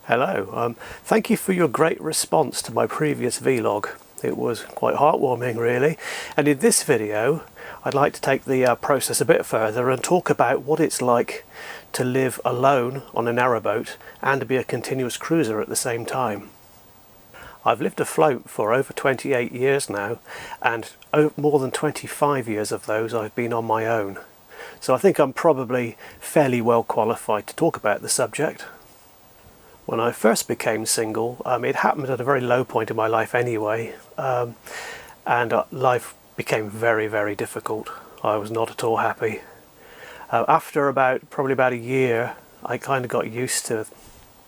Hello, thank you for your great response to my previous vlog. It was quite heartwarming really, and in this video I'd like to take the process a bit further and talk about what it's like to live alone on a narrowboat and be a continuous cruiser at the same time. I've lived afloat for over 28 years now, and more than 25 years of those I've been on my own. So I think I'm probably fairly well qualified to talk about the subject. When I first became single, it happened at a very low point in my life anyway, and life became very, very difficult. I was not at all happy. After probably about a year, I kind of got used to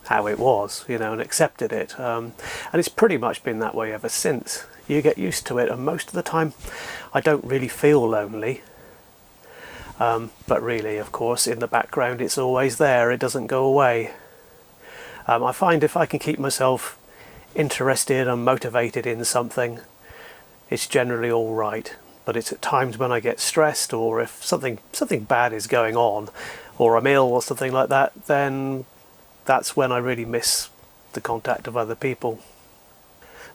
how it was, and accepted it. And it's pretty much been that way ever since. You get used to it, and most of the time I don't really feel lonely. But really, of course, in the background it's always there, it doesn't go away. I find if I can keep myself interested and motivated in something, it's generally all right. But it's at times when I get stressed, or if something bad is going on, or I'm ill or something like that, then that's when I really miss the contact of other people.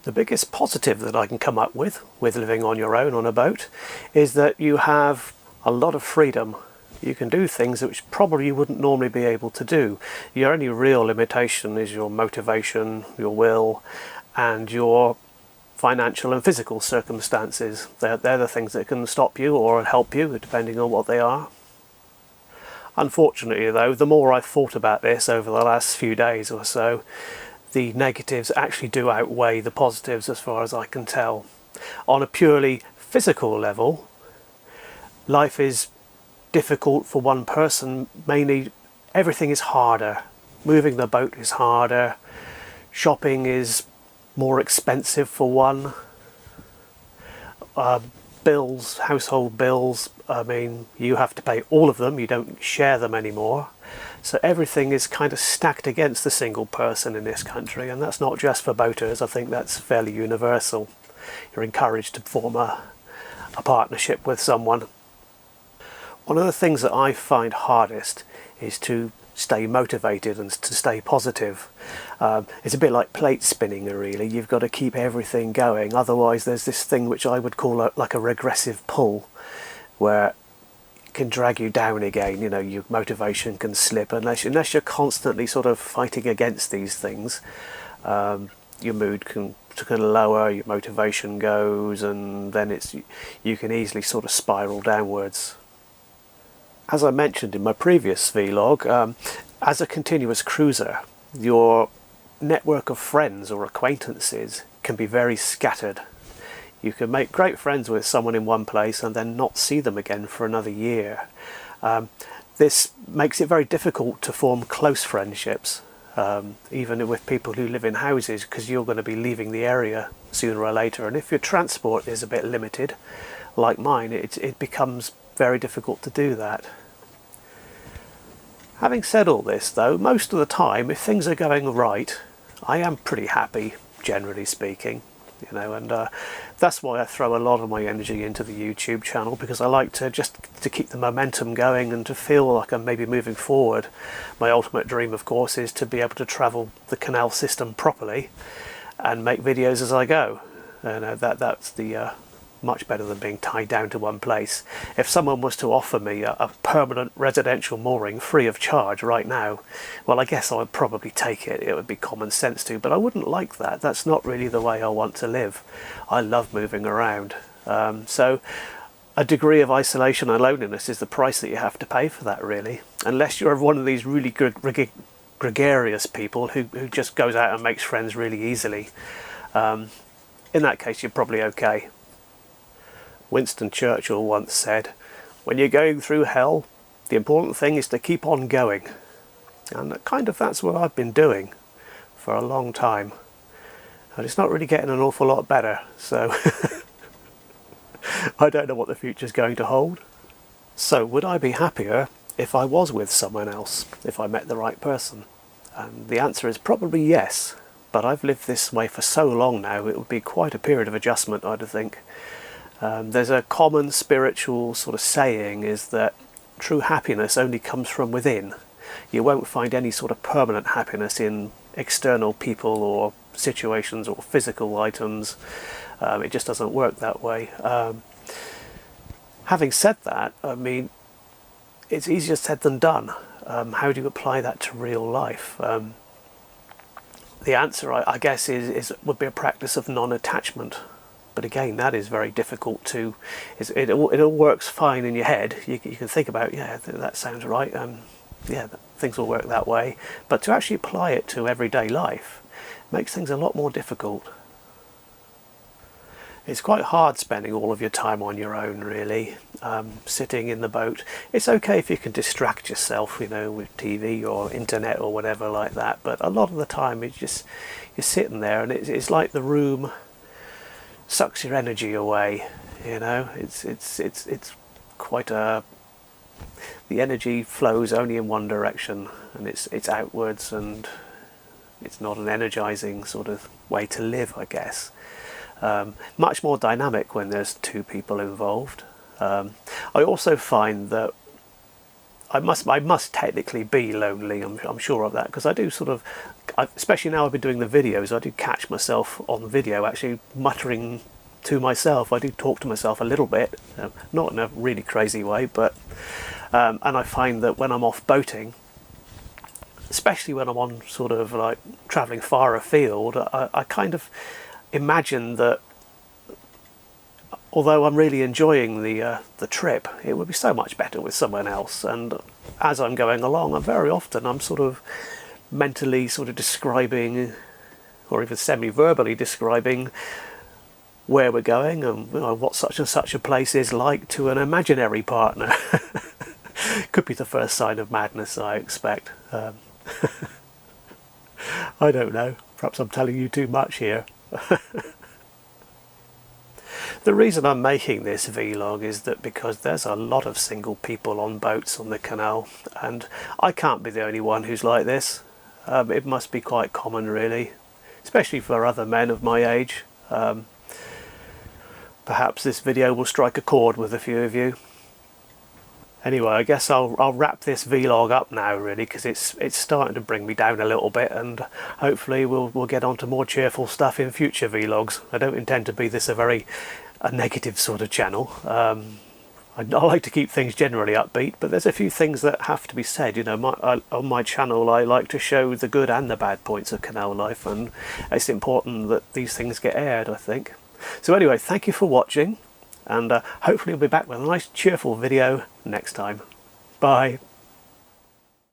The biggest positive that I can come up with living on your own on a boat is that you have a lot of freedom. You can do things which probably you wouldn't normally be able to do. Your only real limitation is your motivation, your will, and your financial and physical circumstances. They're the things that can stop you or help you, depending on what they are. Unfortunately though, the more I've thought about this over the last few days or so, the negatives actually do outweigh the positives as far as I can tell. On a purely physical level, life is difficult for one person. Mainly everything is harder. Moving the boat is harder. Shopping is more expensive for one. Bills, household bills, you have to pay all of them, you don't share them anymore. So everything is kind of stacked against the single person in this country, and that's not just for boaters. I think that's fairly universal. You're encouraged to form a partnership with someone. One of the things that I find hardest is to stay motivated and to stay positive. It's a bit like plate spinning really. You've got to keep everything going, otherwise there's this thing which I would call like a regressive pull, where it can drag you down again. Your motivation can slip unless you're constantly sort of fighting against these things. Your mood can lower, your motivation goes, and then you can easily sort of spiral downwards. As I mentioned in my previous vlog, as a continuous cruiser, your network of friends or acquaintances can be very scattered. You can make great friends with someone in one place and then not see them again for another year. This makes it very difficult to form close friendships, even with people who live in houses, because you're going to be leaving the area sooner or later. And if your transport is a bit limited, like mine, it becomes very difficult to do that. Having said all this though, most of the time if things are going right, I am pretty happy, generally speaking, and that's why I throw a lot of my energy into the YouTube channel, because I like to keep the momentum going and to feel like I'm maybe moving forward. My ultimate dream, of course, is to be able to travel the canal system properly and make videos as I go. That's the much better than being tied down to one place. If someone was to offer me a permanent residential mooring free of charge right now, well, I guess I would probably take it. It would be common sense to, but I wouldn't like that. That's not really the way I want to live. I love moving around. So a degree of isolation and loneliness is the price that you have to pay for that, really. Unless you're one of these really gregarious people who just goes out and makes friends really easily. In that case, you're probably okay. Winston Churchill once said, "When you're going through hell, the important thing is to keep on going." And that's what I've been doing for a long time. And it's not really getting an awful lot better, so I don't know what the future's going to hold. So would I be happier if I was with someone else, if I met the right person? And the answer is probably yes, but I've lived this way for so long now, it would be quite a period of adjustment, I'd think. There's a common spiritual sort of saying, is that true happiness only comes from within. You won't find any sort of permanent happiness in external people or situations or physical items. It just doesn't work that way. Having said that, I mean, it's easier said than done. How do you apply that to real life? The answer, I guess, would be a practice of non-attachment. But again, that is very difficult to. It all works fine in your head. You can think about, yeah, that sounds right. Yeah, things will work that way. But to actually apply it to everyday life makes things a lot more difficult. It's quite hard spending all of your time on your own, really, sitting in the boat. It's okay if you can distract yourself, you know, with TV or internet or whatever like that. But a lot of the time, you're sitting there, and it's like the room sucks your energy away. You know, it's quite a. The energy flows only in one direction, and it's outwards, and it's not an energizing sort of way to live, I guess. Much more dynamic when there's two people involved. I also find that I must technically be lonely. I'm sure of that, because I do sort of, especially now I've been doing the videos, I do catch myself on video actually muttering to myself. I do talk to myself a little bit, not in a really crazy way, but and I find that when I'm off boating, especially when I'm on sort of like travelling far afield, I kind of imagine that although I'm really enjoying the trip, it would be so much better with someone else. And as I'm going along, I'm sort of mentally sort of describing, or even semi-verbally describing, where we're going and, you know, what such and such a place is like to an imaginary partner. Could be the first sign of madness, I expect. I don't know. Perhaps I'm telling you too much here. The reason I'm making this vlog is that because there's a lot of single people on boats on the canal, and I can't be the only one who's like this. It must be quite common, really, especially for other men of my age. Perhaps this video will strike a chord with a few of you. Anyway, I guess I'll wrap this vlog up now, really, because it's starting to bring me down a little bit, and hopefully we'll get on to more cheerful stuff in future vlogs. I don't intend to be this a negative sort of channel. I like to keep things generally upbeat, but there's a few things that have to be said. You know, on my channel I like to show the good and the bad points of canal life, and it's important that these things get aired, I think. So anyway, thank you for watching, and hopefully I'll be back with a nice cheerful video next time. Bye.